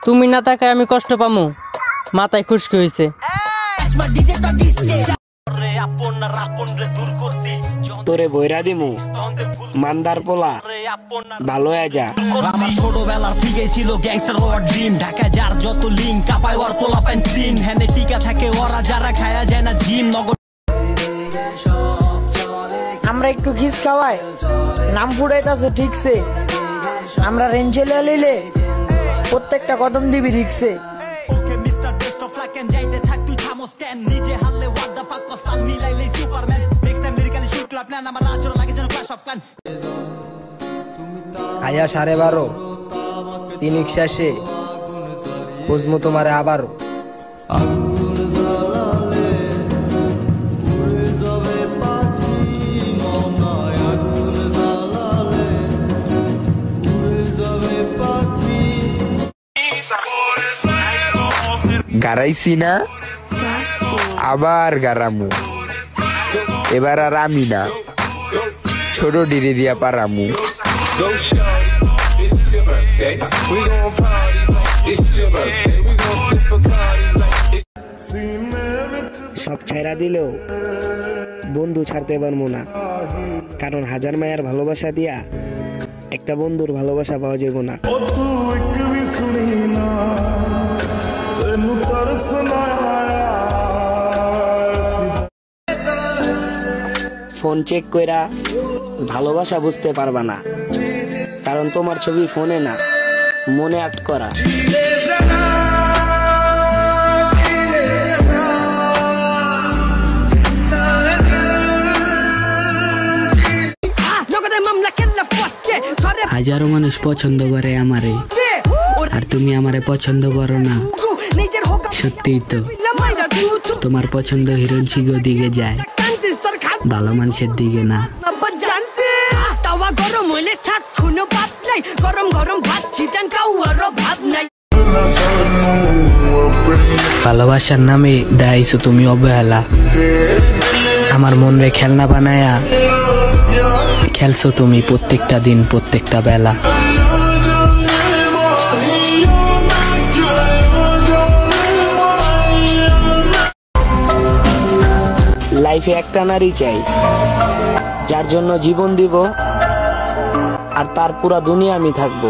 তুমি না তাকায় আমি কষ্ট পামু, মাথায় খুশকি হইছে। তোরে বইরা দিমু মান্দার পোলা, ভালো যা। আমার ছোটবেলার থেকে ছিল গ্যাংস্টার হওয়ার ড্রিম, ঢাকা যার যত লিঙ্ক কাপায় ওর পোলা প্যান সিন, হ্যান্ডে টিকা থাকে ওরা যারা খায়া যায় না জিম। নগর আমরা একটু ঘিস খাওয়াই, নাম ফুটাইতাছো ঠিকছে, আমরা রেঞ্জে লিলে প্রত্যেকটা কদম দিবি রিক্সে। Okay mister best of luck and যাইতে থাক তুই থামো স্ট্যান্ড, নিজে হারলে হোয়াট দ্য ফাক কস্টাল মিলাইলে superman, next time lyrically shoot club plan, আমার রাজর লাগে যেন ক্লাশ অফ ক্ল্যান। আয়া 12:30 তিনিক শেষে বুঝমু তোমারে আবারও। গারাইছি না, আবার গারামু, এবার আর আমি না, ছোট ডিরে দিয়া পারামু। সব ছেড়া দিলেও বন্ধু ছাড়তে পারবো না, কারণ হাজার মায়ের ভালোবাসা দিয়া একটা বন্ধুর ভালোবাসা পাওয়া যাবে না। ফোন চেক কইরা ভালোবাসা বুঝতে পারবা না, কারণ তোমার ছবি ফোনে না, মনে আট করা। হাজারো মানুষ পছন্দ করে আমারে, আর তুমি আমারে পছন্দ করো না। সত্যিই তো, তোমার পছন্দ হিরোইন চিগো দিকে যায়, ভালো মানুষের দিকে না। ভালোবাসার নামে দেখাইছো তুমি অবহেলা, আমার মন রে খেলনা বানায়া খেলছো তুমি প্রত্যেকটা দিন প্রত্যেকটা বেলা। লাইফে একটা নারী চাই, যার জন্য জীবন দিব, আর তার পুরা দুনিয়া আমি থাকবো।